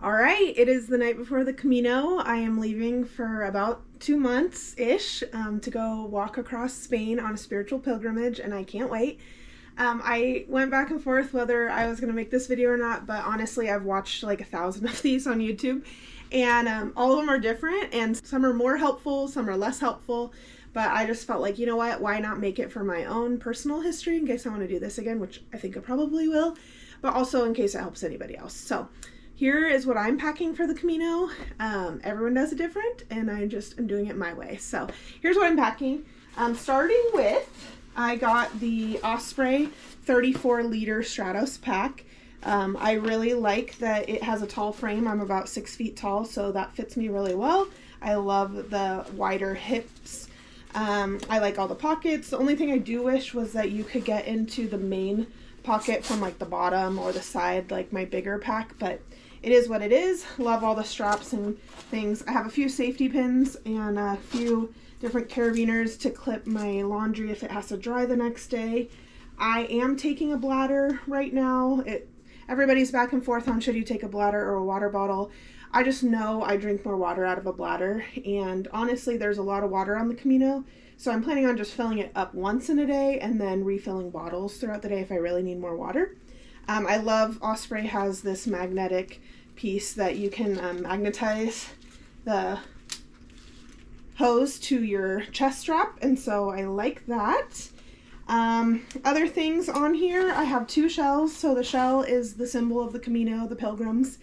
All right, it is the night before the Camino. I am leaving for about 2 months-ish to go walk across Spain on a spiritual pilgrimage, and I can't wait. I went back and forth whether I was going to make this video or not, but honestly, I've watched like 1,000 of these on YouTube, and all of them are different, and some are more helpful, some are less helpful, but I just felt like, you know what, why not make it for my own personal history in case I want to do this again, which I think I probably will, but also in case it helps anybody else. So here is what I'm packing for the Camino. Everyone does it different, and I just am doing it my way. So here's what I'm packing. Starting with, I got the Osprey 34-liter Stratos pack. I really like that it has a tall frame. I'm about 6 feet tall, so that fits me really well. I love the wider hips. I like all the pockets. The only thing I do wish was that you could get into the main pocket from like the bottom or the side, like my bigger pack, but it is what it is. Love all the straps and things. I have a few safety pins and a few different carabiners to clip my laundry if it has to dry the next day. I am taking a bladder right now. Everybody's back and forth on should you take a bladder or a water bottle. I just know I drink more water out of a bladder, and honestly there's a lot of water on the Camino, so I'm planning on just filling it up once in a day and then refilling bottles throughout the day if I really need more water. I love Osprey has this magnetic piece that you can magnetize the hose to your chest strap, and so I like that. Other things on here, I have 2 shells. So the shell is the symbol of the Camino, the pilgrims,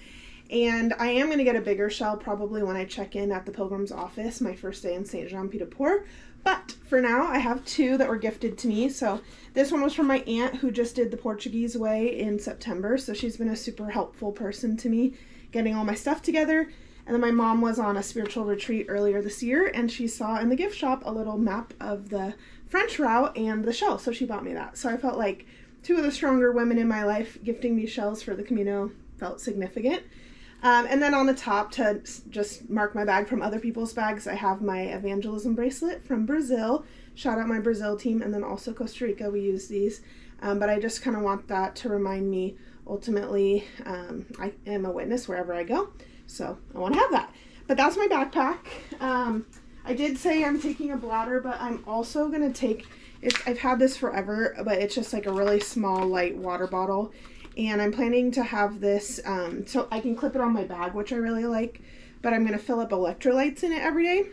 and I am going to get a bigger shell probably when I check in at the pilgrim's office my first day in Saint Jean Pied de Port. But for now, I have 2 that were gifted to me. So this one was from my aunt who just did the Portuguese way in September. So she's been a super helpful person to me getting all my stuff together. And then my mom was on a spiritual retreat earlier this year, and she saw in the gift shop a little map of the French route and the shell. So she bought me that. So I felt like 2 of the stronger women in my life gifting me shells for the Camino felt significant. And then on the top, to just mark my bag from other people's bags, I have my evangelism bracelet from Brazil. Shout out my Brazil team, and then also Costa Rica, we use these. But I just kind of want that to remind me, ultimately, I am a witness wherever I go. So I want to have that. But that's my backpack. I did say I'm taking a bladder, but I'm also going to take, I've had this forever, but it's just like a really small, light water bottle. And I'm planning to have this, so I can clip it on my bag, which I really like, but I'm going to fill up electrolytes in it every day.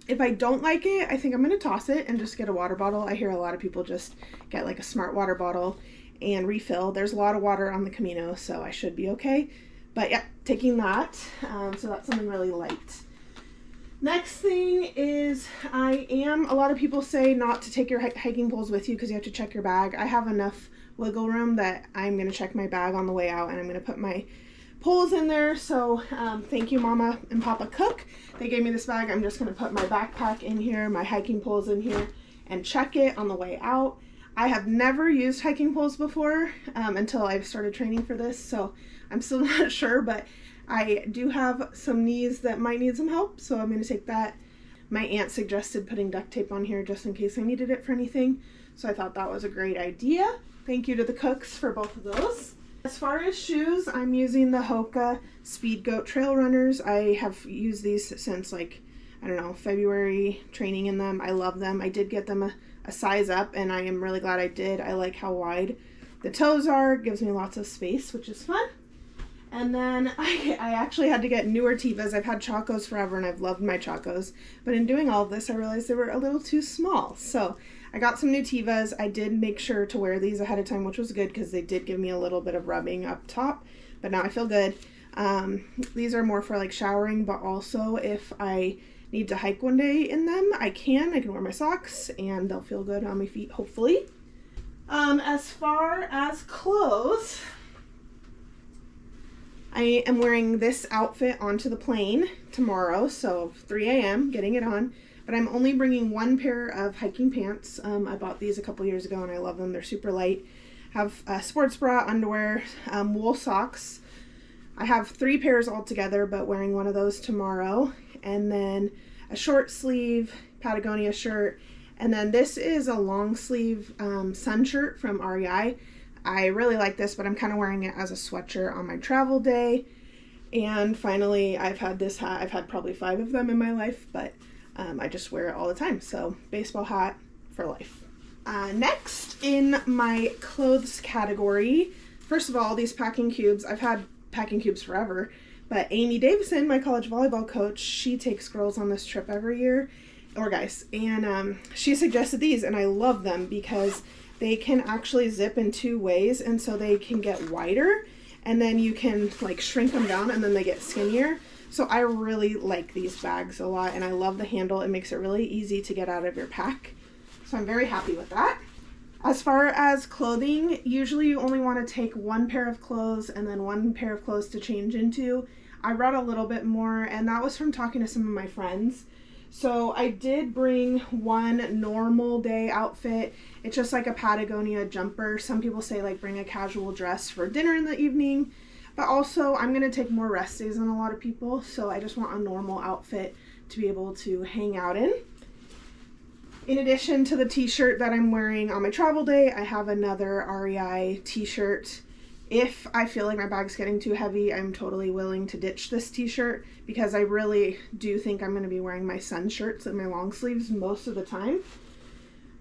If I don't like it, I think I'm going to toss it and just get a water bottle. I hear a lot of people just get like a smart water bottle and refill. There's a lot of water on the Camino, so I should be okay. But yeah, taking that, so that's something really light. Next thing is, a lot of people say not to take your hiking poles with you because you have to check your bag. I have enough wiggle room that I'm going to check my bag on the way out, and I'm going to put my poles in there. So thank you Mama and Papa Cook. They gave me this bag. I'm just going to put my backpack in here, my hiking poles in here, and check it on the way out. I have never used hiking poles before until I've started training for this, so I'm still not sure, but I do have some knees that might need some help, so I'm going to take that. My aunt suggested putting duct tape on here just in case I needed it for anything, so I thought that was a great idea. Thank you to the cooks for both of those. As far as shoes, I'm using the Hoka Speed Goat Trail Runners. I have used these since like, I don't know, February, training in them. I love them. I did get them a size up, and I am really glad I did. I like how wide the toes are. It gives me lots of space, which is fun. And then I actually had to get newer Tevas. I've had Chacos forever, and I've loved my Chacos. But in doing all of this, I realized they were a little too small. So I got some new Tevas. I did make sure to wear these ahead of time, which was good because they did give me a little bit of rubbing up top. But now I feel good. These are more for like showering, but also if I need to hike one day in them, I can wear my socks, and they'll feel good on my feet, hopefully. As far as clothes, I am wearing this outfit onto the plane tomorrow, so 3 a.m. getting it on, but I'm only bringing 1 pair of hiking pants. I bought these a couple years ago and I love them. They're super light. Have a sports bra, underwear, wool socks. I have 3 pairs altogether, but wearing one of those tomorrow, and then a short sleeve Patagonia shirt, and then this is a long sleeve sun shirt from REI. I really like this, but I'm kind of wearing it as a sweatshirt on my travel day. And finally, I've had this hat. I've had probably 5 of them in my life, but I just wear it all the time. So baseball hat for life. Next in my clothes category, first of all, these packing cubes. I've had packing cubes forever, but Amy Davison, my college volleyball coach, she takes girls on this trip every year, or guys, and she suggested these, and I love them because they can actually zip in 2 ways, and so they can get wider, and then you can like shrink them down, and then they get skinnier. So I really like these bags a lot, and I love the handle. It makes it really easy to get out of your pack. So I'm very happy with that. As far as clothing, usually you only want to take 1 pair of clothes and then 1 pair of clothes to change into. I brought a little bit more, and that was from talking to some of my friends. So I did bring 1 normal day outfit. It's just like a Patagonia jumper. Some people say like bring a casual dress for dinner in the evening, but also I'm going to take more rest days than a lot of people. So I just want a normal outfit to be able to hang out in. In addition to the t-shirt that I'm wearing on my travel day, I have another REI t-shirt. If I feel like my bag's getting too heavy, I'm totally willing to ditch this t-shirt because I really do think I'm going to be wearing my sun shirts and my long sleeves most of the time.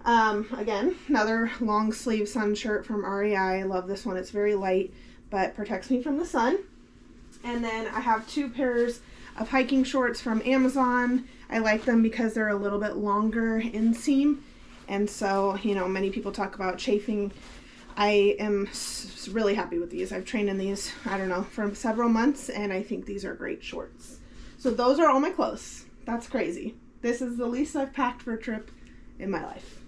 Again, another long sleeve sun shirt from REI. I love this one. It's very light, but protects me from the sun. And then I have 2 pairs of hiking shorts from Amazon. I like them because they're a little bit longer inseam, and so, you know, many people talk about chafing. I am really happy with these. I've trained in these, I don't know, for several months, and I think these are great shorts. So those are all my clothes. That's crazy. This is the least I've packed for a trip in my life.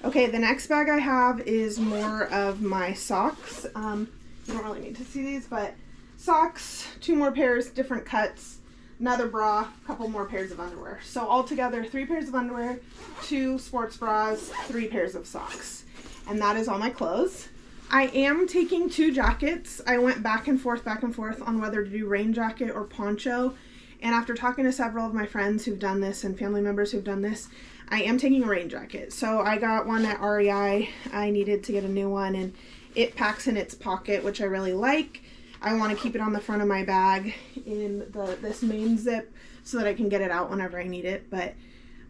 Okay, the next bag I have is more of my socks. You don't really need to see these, but socks, 2 more pairs, different cuts, another bra, a couple more pairs of underwear. So altogether, 3 pairs of underwear, 2 sports bras, 3 pairs of socks. And that is all my clothes. I am taking 2 jackets. I went back and forth on whether to do rain jacket or poncho. And after talking to several of my friends who've done this and family members who've done this, I am taking a rain jacket. So I got one at REI. I needed to get a new one, and it packs in its pocket, which I really like. I want to keep it on the front of my bag in this main zip so that I can get it out whenever I need it. But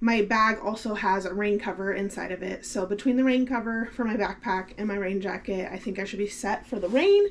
my bag also has a rain cover inside of it. So between the rain cover for my backpack and my rain jacket, I think I should be set for the rain.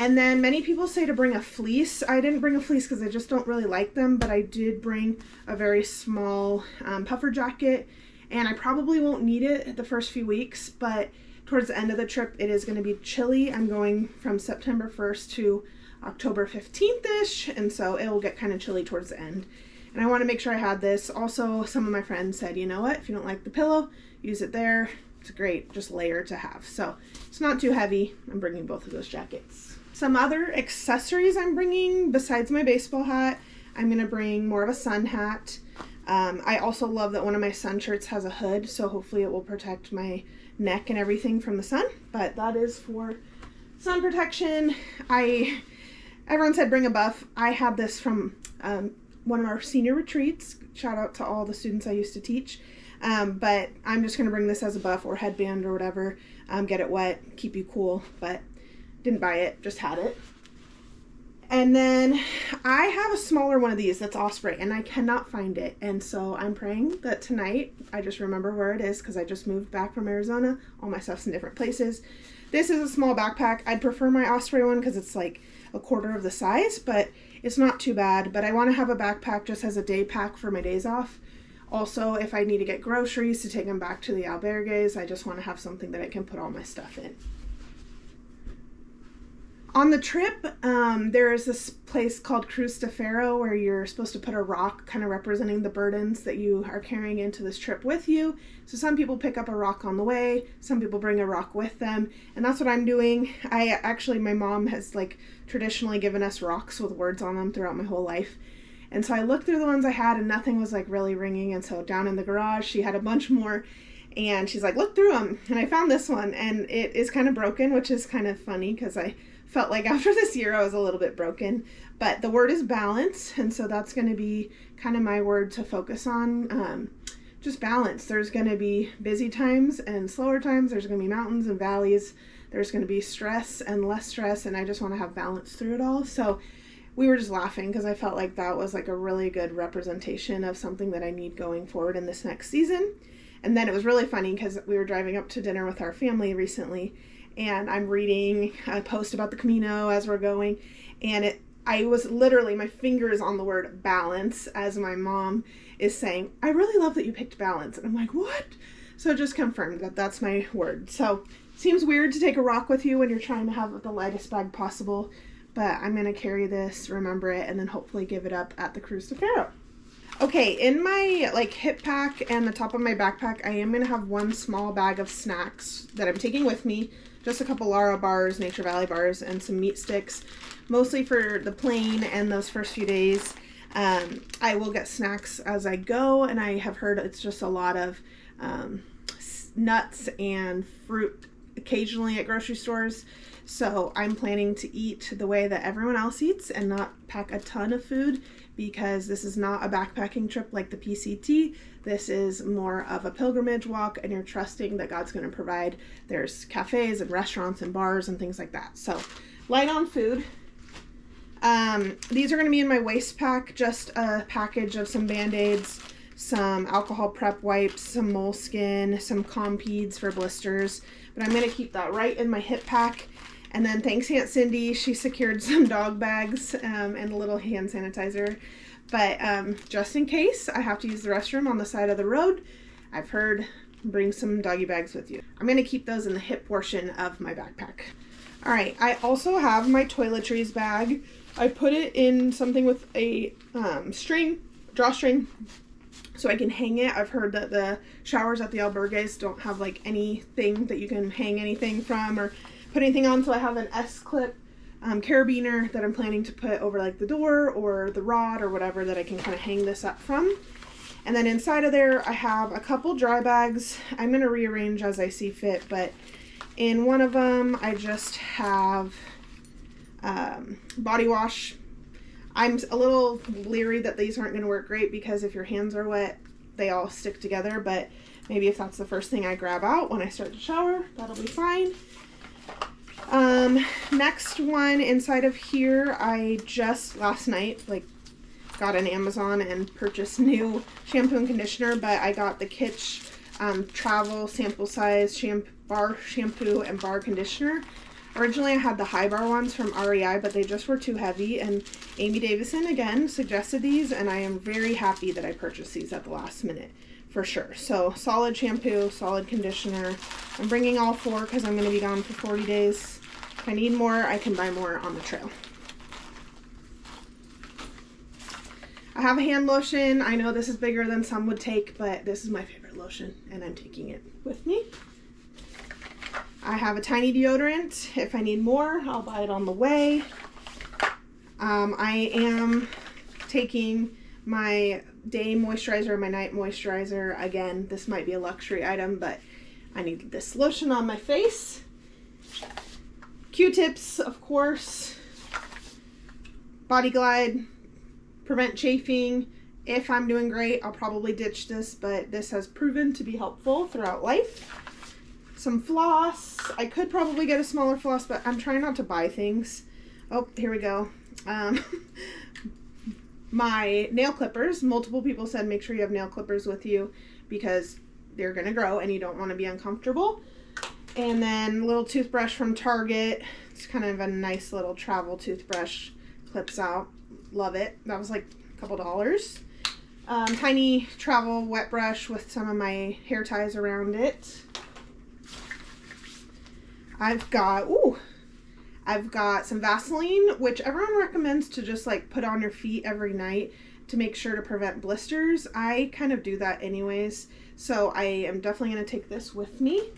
And then many people say to bring a fleece. I didn't bring a fleece because I just don't really like them, but I did bring a very small puffer jacket, and I probably won't need it the first few weeks, but towards the end of the trip, it is going to be chilly. I'm going from September 1st to October 15th-ish, and so it will get kind of chilly towards the end. And I want to make sure I had this. Also, some of my friends said, you know what, if you don't like the pillow, use it there. It's a great just layer to have. So it's not too heavy. I'm bringing both of those jackets. Some other accessories I'm bringing besides my baseball hat, I'm going to bring more of a sun hat. I also love that one of my sun shirts has a hood, so hopefully it will protect my neck and everything from the sun, but that is for sun protection. Everyone said bring a buff. I had this from one of our senior retreats. Shout out to all the students I used to teach. But I'm just going to bring this as a buff or headband or whatever. Get it wet, keep you cool, but didn't buy it, just had it. And then I have a smaller one of these that's Osprey, and I cannot find it. And so I'm praying that tonight I just remember where it is, because I just moved back from Arizona. All my stuff's in different places. This is a small backpack. I'd prefer my Osprey one because it's like a quarter of the size, but it's not too bad. But I want to have a backpack just as a day pack for my days off. Also, if I need to get groceries to take them back to the albergues, I just want to have something that I can put all my stuff in. On the trip, there is this place called Cruz de Ferro where you're supposed to put a rock kind of representing the burdens that you are carrying into this trip with you. So some people pick up a rock on the way, some people bring a rock with them, and that's what I'm doing. My mom has like traditionally given us rocks with words on them throughout my whole life. And so I looked through the ones I had and nothing was like really ringing, and so down in the garage she had a bunch more, and she's like, look through them, and I found this one, and it is kind of broken, which is kind of funny because I felt like after this year I was a little bit broken. But the word is balance, and so that's going to be kind of my word to focus on. Just balance. There's going to be busy times and slower times. There's going to be mountains and valleys. There's going to be stress and less stress, and I just want to have balance through it all. So we were just laughing because I felt like that was like a really good representation of something that I need going forward in this next season. And then it was really funny because we were driving up to dinner with our family recently, and I'm reading a post about the Camino as we're going, and I was literally, my finger is on the word balance as my mom is saying, I really love that you picked balance. And I'm like, what? So it just confirmed that that's my word. So it seems weird to take a rock with you when you're trying to have the lightest bag possible, but I'm going to carry this, remember it, and then hopefully give it up at the cruise to Faro. Okay, in my like hip pack and the top of my backpack, I am going to have one small bag of snacks that I'm taking with me. Just a couple Lara bars, Nature Valley bars, and some meat sticks, mostly for the plane and those first few days. I will get snacks as I go, and I have heard it's just a lot of nuts and fruit occasionally at grocery stores. So I'm planning to eat the way that everyone else eats and not pack a ton of food, because this is not a backpacking trip like the PCT. This is more of a pilgrimage walk, and you're trusting that God's going to provide. There's cafes and restaurants and bars and things like that. So light on food. These are going to be in my waist pack, just a package of some Band-Aids, some alcohol prep wipes, some moleskin, some Compeeds for blisters, but I'm going to keep that right in my hip pack. And then thanks Aunt Cindy, she secured some dog bags and a little hand sanitizer. But just in case I have to use the restroom on the side of the road, I've heard bring some doggy bags with you. I'm going to keep those in the hip portion of my backpack. All right, I also have my Toiletries bag. I put it in something with a drawstring, so I can hang it. I've heard that the showers at the albergues don't have like anything that you can hang anything from or put anything on, so I have an S-clip carabiner that I'm planning to put over like the door or the rod or whatever that I can kind of hang this up from. And then inside of there I have a couple dry bags. I'm going to rearrange as I see fit, but in one of them I just have body wash. I'm a little leery that these aren't going to work great because if your hands are wet they all stick together, but maybe if that's the first thing I grab out when I start to shower, that'll be fine. Next one inside of here, I just last night got on Amazon and purchased new shampoo and conditioner, but I got the Kitsch travel sample size bar shampoo and bar conditioner. Originally I had the high bar ones from REI, but they just were too heavy, and Amy Davison again suggested these, and I am very happy that I purchased these at the last minute for sure. So solid shampoo, solid conditioner. I'm bringing all 4 because I'm going to be gone for 40 days. If I need more, I can buy more on the trail. I have a hand lotion. I know this is bigger than some would take, but this is my favorite lotion, and I'm taking it with me. I have a tiny deodorant. If I need more, I'll buy it on the way. I am taking my day moisturizer, my night moisturizer. Again, this might be a luxury item, but I need this lotion on my face. Q-tips, of course. Body Glide, prevent chafing. If I'm doing great, I'll probably ditch this, but this has proven to be helpful throughout life. Some floss. I could probably get a smaller floss, but I'm trying not to buy things. Oh, here we go. My nail clippers. Multiple people said make sure you have nail clippers with you because they're going to grow and you don't want to be uncomfortable. And then a little toothbrush from Target. It's kind of a nice little travel toothbrush. Clips out. Love it. That was like a couple dollars. Tiny travel wet brush with some of my hair ties around it. I've got some Vaseline, which everyone recommends to just like put on your feet every night to make sure to prevent blisters. I kind of do that anyways, so I am definitely going to take this with me.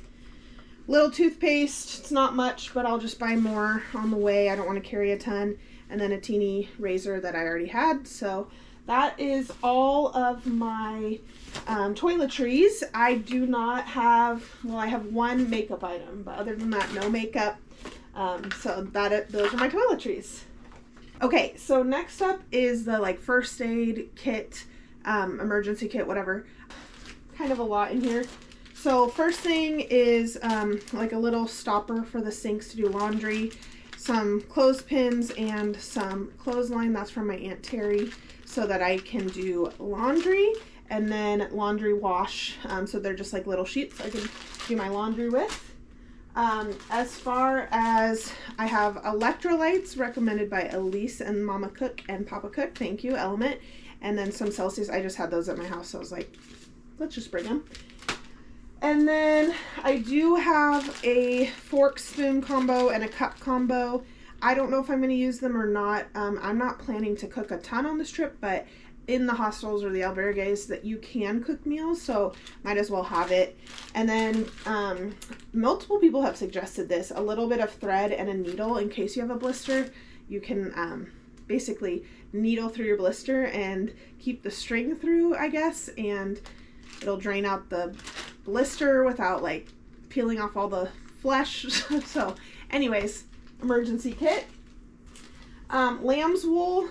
Little toothpaste. It's not much, but I'll just buy more on the way. I don't want to carry a ton. And then a teeny razor that I already had. So that is all of my toiletries. I do not have, well, I have one makeup item, but other than that, no makeup. So those are my toiletries. Okay, so next up is the like first aid kit, emergency kit, whatever. Kind of a lot in here. So first thing is like a little stopper for the sinks to do laundry. some clothespins and some clothesline. That's from my Aunt Terry, so that I can do laundry and then laundry wash. So they're just like little sheets I can do my laundry with. As far as, I have electrolytes recommended by Elise and Mama Cook and Papa Cook. Thank you, Element. And then some Celsius. I just had those at my house, so I was like, let's just bring them. And then I do have a fork spoon combo and a cup combo. I don't know if I'm going to use them or not. I'm not planning to cook a ton on this trip, but in the hostels or the albergues that you can cook meals, so might as well have it. And then multiple people have suggested this, a little bit of thread and a needle in case you have a blister. You can basically needle through your blister and keep the string through, I guess, and it'll drain out the blister without like peeling off all the flesh. So anyways, emergency kit. Lamb's wool.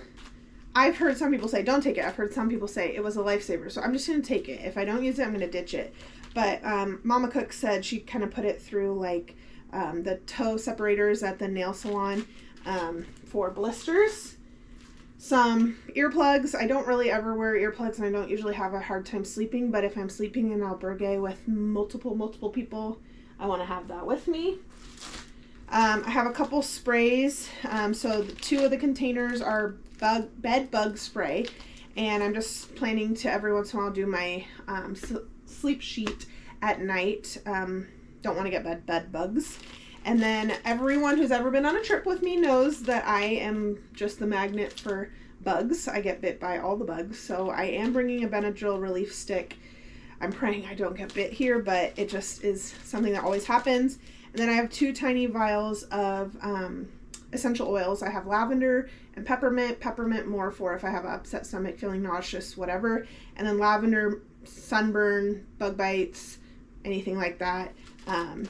I've heard some people say don't take it. I've heard some people say it was a lifesaver, so I'm just going to take it. If I don't use it, I'm going to ditch it. But Mama Cook said she kind of put it through like the toe separators at the nail salon for blisters. Some earplugs. I don't really ever wear earplugs, and I don't usually have a hard time sleeping, but if I'm sleeping in an albergue with multiple people, I want to have that with me. I have a couple sprays. So two of the containers are bed bug spray, and I'm just planning to every once in a while do my sleep sheet at night. Don't want to get bed bugs. And then everyone who's ever been on a trip with me knows that I am just the magnet for bugs. I get bit by all the bugs, so I am bringing a Benadryl relief stick. I'm praying I don't get bit here, but it just is something that always happens. And then I have two tiny vials of essential oils. I have lavender and peppermint. Peppermint more for if I have an upset stomach, feeling nauseous, whatever. And then lavender, sunburn, bug bites, anything like that.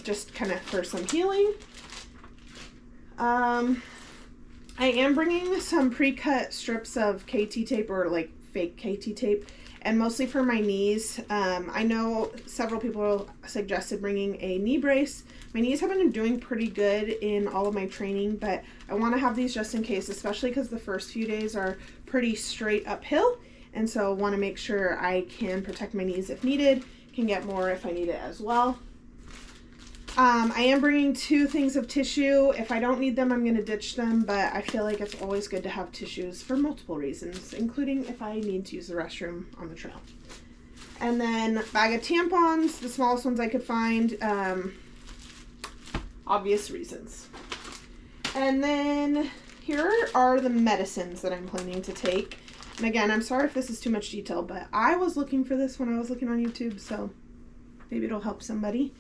Just kind of for some healing. I am bringing some pre-cut strips of KT tape, or like fake KT tape, and mostly for my knees. I know several people suggested bringing a knee brace. My knees have been doing pretty good in all of my training, but I want to have these just in case, especially because the first few days are pretty straight uphill, and so I want to make sure I can protect my knees if needed, can get more if I need it as well. I am bringing 2 things of tissue. If I don't need them, I'm going to ditch them, but I feel like it's always good to have tissues for multiple reasons, including if I need to use the restroom on the trail. And then bag of tampons, the smallest ones I could find, obvious reasons. And then here are the medicines that I'm planning to take. And again, I'm sorry if this is too much detail, but I was looking for this when I was looking on YouTube, so maybe it'll help somebody.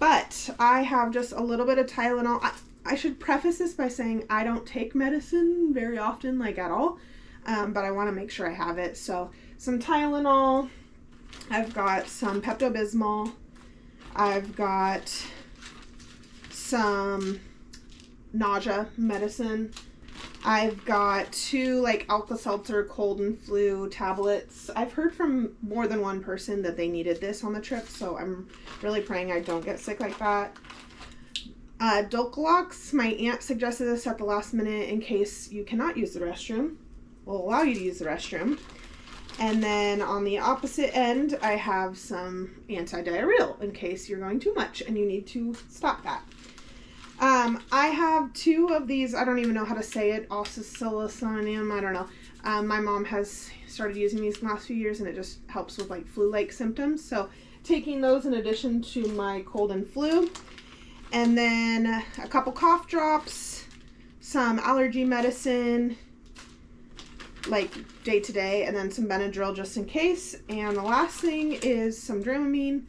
But I have just a little bit of Tylenol. I should preface this by saying I don't take medicine very often, like at all, but I want to make sure I have it. So some Tylenol. I've got some Pepto-Bismol. I've got some nausea medicine. I've got 2 like Alka-Seltzer cold and flu tablets. I've heard from more than one person that they needed this on the trip, so I'm really praying I don't get sick like that. Dulcolox, my aunt suggested this at the last minute in case you cannot use the restroom. We'll allow you to use the restroom. And then on the opposite end, I have some anti-diarrheal in case you're going too much and you need to stop that. I have 2 of these, I don't even know how to say it, oscillocinium, I don't know. My mom has started using these the last few years, and it just helps with like flu-like symptoms. So taking those in addition to my cold and flu. And then a couple cough drops, some allergy medicine, like day to day, and then some Benadryl just in case. And the last thing is some Dramamine.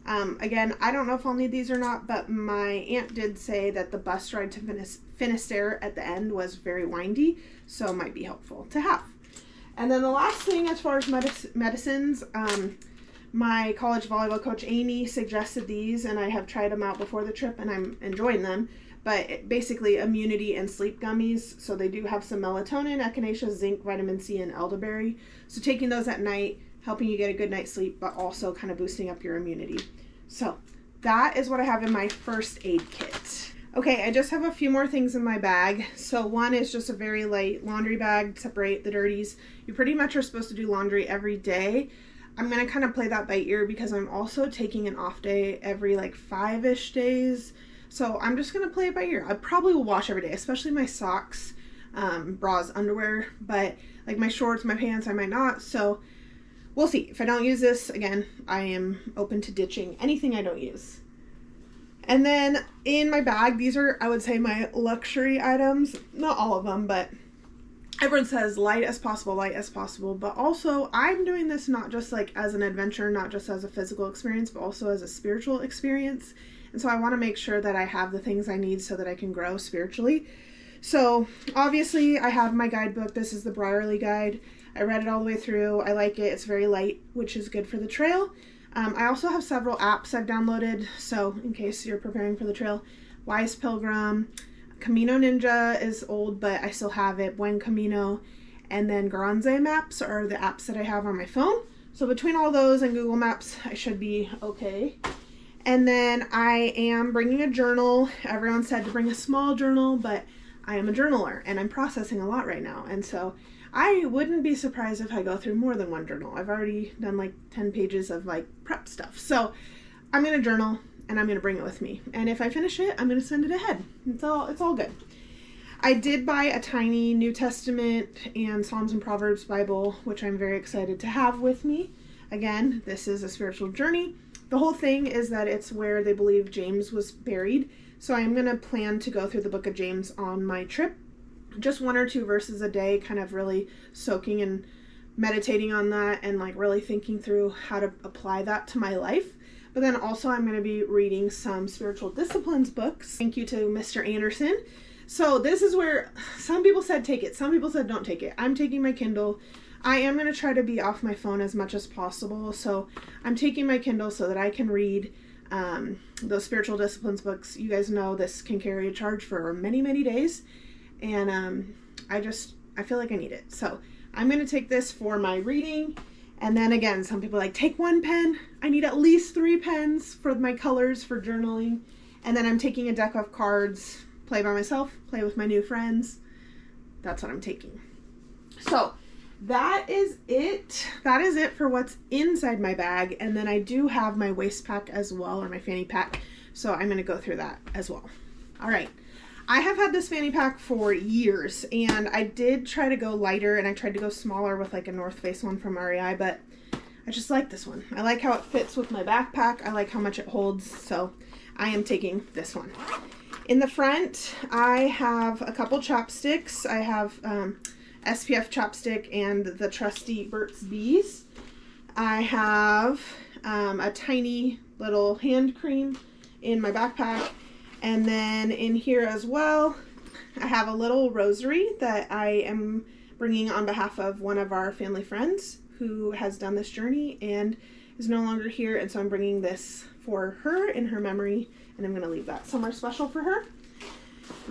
Again, I don't know if I'll need these or not, but my aunt did say that the bus ride to Finisterre at the end was very windy, so it might be helpful to have. And then the last thing as far as medicines, my college volleyball coach Amy suggested these, and I have tried them out before the trip and I'm enjoying them. But basically immunity and sleep gummies, so they do have some melatonin, echinacea, zinc, vitamin C, and elderberry. So taking those at night, helping you get a good night's sleep, but also kind of boosting up your immunity. So that is what I have in my first aid kit. Okay, I just have a few more things in my bag. So one is just a very light laundry bag to separate the dirties. You pretty much are supposed to do laundry every day. I'm going to kind of play that by ear because I'm also taking an off day every like 5-ish days. So I'm just going to play it by ear. I probably will wash every day, especially my socks, bras, underwear, but like my shorts, my pants, I might not. So we'll see. If I don't use this, again, I am open to ditching anything I don't use. And then in my bag, these are, I would say, my luxury items. Not all of them, but everyone says light as possible, but also I'm doing this not just like as an adventure, not just as a physical experience, but also as a spiritual experience. And so I want to make sure that I have the things I need so that I can grow spiritually. So obviously I have my guidebook. This is the Brierly guide. I read it all the way through. I like it. It's very light, which is good for the trail. I also have several apps I've downloaded, so in case you're preparing for the trail. Wise Pilgrim, Camino Ninja is old, but I still have it, Buen Camino, and then Garanze Maps are the apps that I have on my phone. So between all those and Google Maps, I should be okay. And then I am bringing a journal. Everyone said to bring a small journal, but I am a journaler, and I'm processing a lot right now, and so I wouldn't be surprised if I go through more than one journal. I've already done like 10 pages of like prep stuff. So I'm going to journal and I'm going to bring it with me. And if I finish it, I'm going to send it ahead. It's all good. I did buy a tiny New Testament and Psalms and Proverbs Bible, which I'm very excited to have with me. Again, this is a spiritual journey. The whole thing is that it's where they believe James was buried. So I'm going to plan to go through the book of James on my trip. Just 1 or 2 verses a day, kind of really soaking and meditating on that and like really thinking through how to apply that to my life. But then also I'm going to be reading some spiritual disciplines books. Thank you to Mr. Anderson. So this is where some people said take it, some people said don't take it. I'm taking my Kindle. I am going to try to be off my phone as much as possible. So I'm taking my Kindle so that I can read those spiritual disciplines books. You guys know this can carry a charge for many, many days. And I feel like I need it. So I'm going to take this for my reading. And then again, some people are like, take 1 pen. I need at least 3 pens for my colors for journaling. And then I'm taking a deck of cards, play by myself, play with my new friends. That's what I'm taking. So that is it. That is it for what's inside my bag. And then I do have my waist pack as well, or my fanny pack. So I'm going to go through that as well. All right. I have had this fanny pack for years, and I did try to go lighter, and I tried to go smaller with like a North Face one from REI, but I just like this one. I like how it fits with my backpack. I like how much it holds, so I am taking this one. In the front, I have a couple chopsticks. I have SPF chapstick and the trusty Burt's Bees. I have a tiny little hand cream in my backpack. And then in here as well, I have a little rosary that I am bringing on behalf of one of our family friends who has done this journey and is no longer here. And so I'm bringing this for her in her memory, and I'm going to leave that somewhere special for her.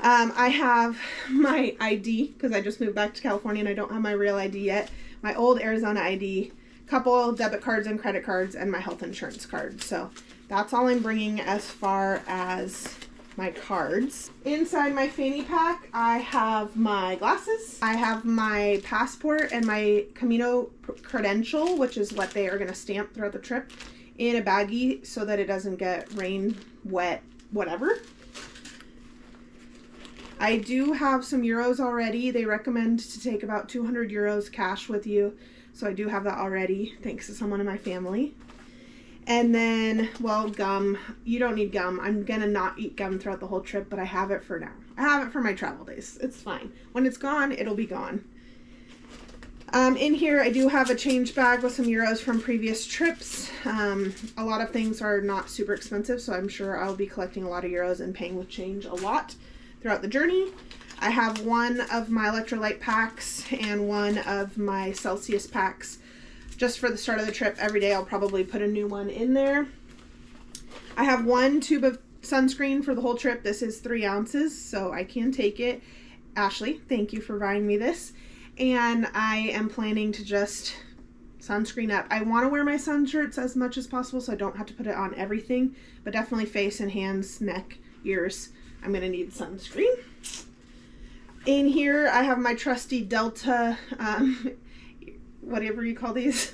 I have my ID because I just moved back to California and I don't have my real ID yet. My old Arizona ID, couple debit cards and credit cards, and my health insurance card. So that's all I'm bringing as far as my cards. Inside my fanny pack, I have my glasses. I have my passport and my Camino credential, which is what they are going to stamp throughout the trip, in a baggie so that it doesn't get rain, wet, whatever. I do have some euros already. They recommend to take about 200 euros cash with you. So I do have that already, thanks to someone in my family. And then, well, gum. You don't need gum. I'm gonna not eat gum throughout the whole trip, but I have it for now. I have it for my travel days. It's fine. When it's gone, it'll be gone. In here, I do have a change bag with some euros from previous trips. A lot of things are not super expensive, so I'm sure I'll be collecting a lot of euros and paying with change a lot throughout the journey. I have one of my electrolyte packs and one of my Celsius packs. Just for the start of the trip, every day I'll probably put a new one in there. I have 1 tube of sunscreen for the whole trip. This is 3 ounces, so I can take it. Ashley, thank you for buying me this. And I am planning to just sunscreen up. I want to wear my sun shirts as much as possible so I don't have to put it on everything, but definitely face and hands, neck, ears, I'm going to need sunscreen. In here, I have my trusty Delta, whatever you call these,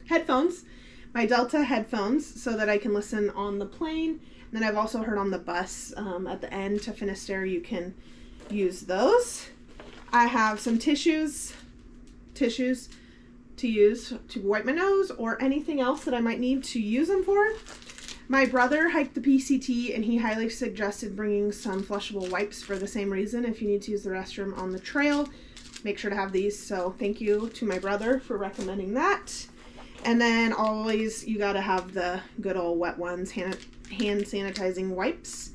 headphones. My Delta headphones so that I can listen on the plane. And then I've also heard on the bus at the end to Finisterre, you can use those. I have some tissues to use to wipe my nose or anything else that I might need to use them for. My brother hiked the PCT and he highly suggested bringing some flushable wipes for the same reason. If you need to use the restroom on the trail, make sure to have these. So thank you to my brother for recommending that. And then always you gotta have the good old wet ones, hand sanitizing wipes.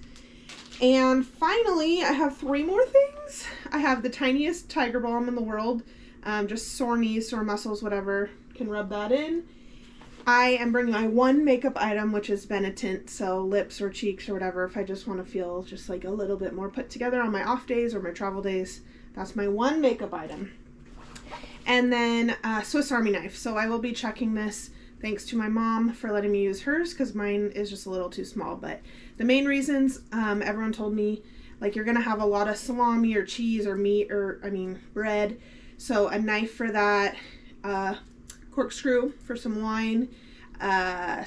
And finally, I have 3 more things. I have the tiniest tiger balm in the world. Just sore knees, sore muscles, whatever, can rub that in. I am bringing my one makeup item, which is Benetint, so lips or cheeks or whatever, if I just want to feel just like a little bit more put together on my off days or my travel days. That's my one makeup item. And then Swiss Army knife. So I will be checking this, thanks to my mom for letting me use hers, because mine is just a little too small. But the main reasons, everyone told me, like, you're going to have a lot of salami or cheese or meat or, bread. So a knife for that, corkscrew for some wine, a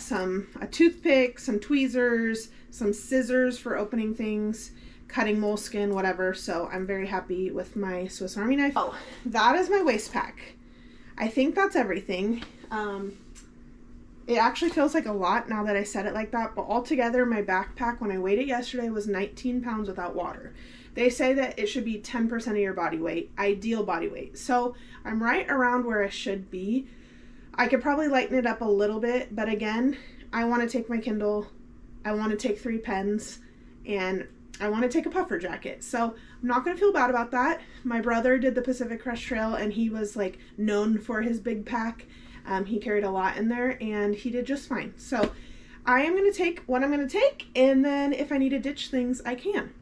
toothpick, some tweezers, some scissors for opening things, cutting moleskin, whatever. So I'm very happy with my Swiss Army knife. Oh, that is my waist pack. I think that's everything. It actually feels like a lot now that I said it like that, but altogether my backpack, when I weighed it yesterday, was 19 pounds without water. They say that it should be 10% of your body weight, ideal body weight. So I'm right around where I should be. I could probably lighten it up a little bit, but again, I want to take my Kindle, I want to take 3 pens, and I want to take a puffer jacket. So I'm not going to feel bad about that. My brother did the Pacific Crest Trail, and he was like known for his big pack. He carried a lot in there, and he did just fine. So I am going to take what I'm going to take, and then if I need to ditch things, I can.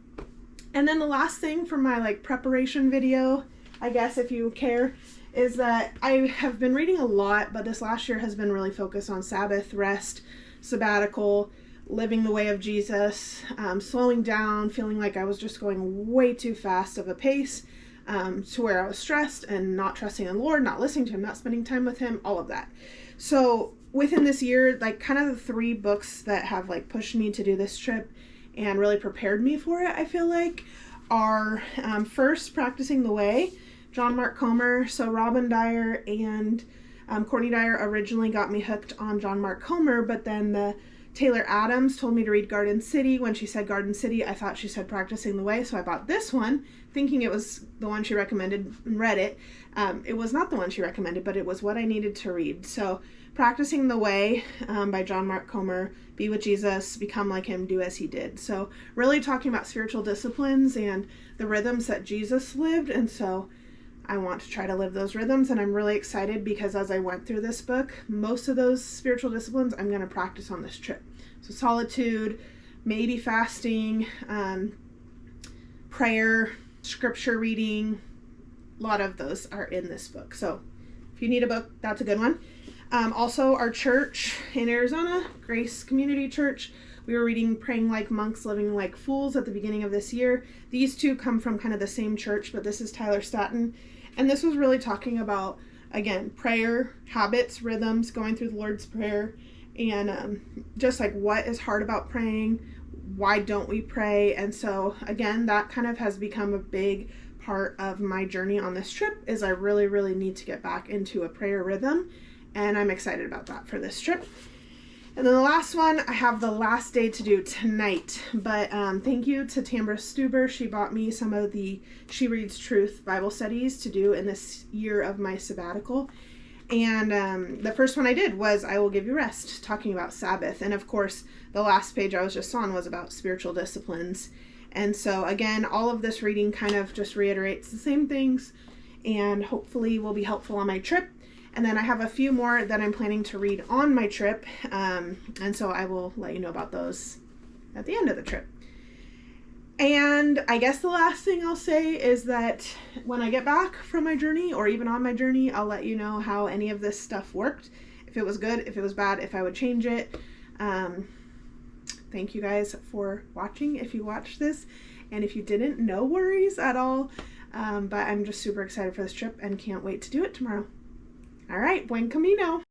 And then the last thing for my like preparation video, I guess if you care, is that I have been reading a lot, but this last year has been really focused on Sabbath, rest, sabbatical, living the way of Jesus, slowing down, feeling like I was just going way too fast of a pace, to where I was stressed and not trusting in the Lord, not listening to him, not spending time with him, all of that. So within this year, like kind of the 3 books that have like pushed me to do this trip and really prepared me for it, I feel like, are first, Practicing the Way, John Mark Comer. So Robin Dyer and Courtney Dyer originally got me hooked on John Mark Comer, but then the Taylor Adams told me to read Garden City. When she said Garden City, I thought she said Practicing the Way, so I bought this one, thinking it was the one she recommended, and read it. It was not the one she recommended, but it was what I needed to read. So Practicing the Way by John Mark Comer, Be with Jesus, Become like him, Do as he did. So really talking about spiritual disciplines and the rhythms that Jesus lived, and so I want to try to live those rhythms, and I'm really excited because as I went through this book, most of those spiritual disciplines I'm going to practice on this trip. So solitude, maybe fasting, prayer, scripture reading, a lot of those are in this book. So if you need a book, that's a good one. Also, our church in Arizona, Grace Community Church, we were reading Praying Like Monks, Living Like Fools at the beginning of this year. These two come from kind of the same church, but this is Tyler Staton. And this was really talking about, again, prayer, habits, rhythms, going through the Lord's Prayer, and just like what is hard about praying, why don't we pray? And so, again, that kind of has become a big part of my journey on this trip, is I really, really need to get back into a prayer rhythm, and I'm excited about that for this trip. And then the last one, I have the last day to do tonight, but thank you to Tambra Stuber. She bought me some of the She Reads Truth Bible studies to do in this year of my sabbatical. And the first one I did was I Will Give You Rest, talking about Sabbath. And of course, the last page I was just on was about spiritual disciplines. And so again, all of this reading kind of just reiterates the same things and hopefully will be helpful on my trip. And then I have a few more that I'm planning to read on my trip, and so I will let you know about those at the end of the trip. And I guess the last thing I'll say is that when I get back from my journey, or even on my journey, I'll let you know how any of this stuff worked. If it was good, if it was bad, if I would change it. Thanks thank you guys for watching if you watched this. And if you didn't, no worries at all. But I'm just super excited for this trip and can't wait to do it tomorrow. All right, buen camino.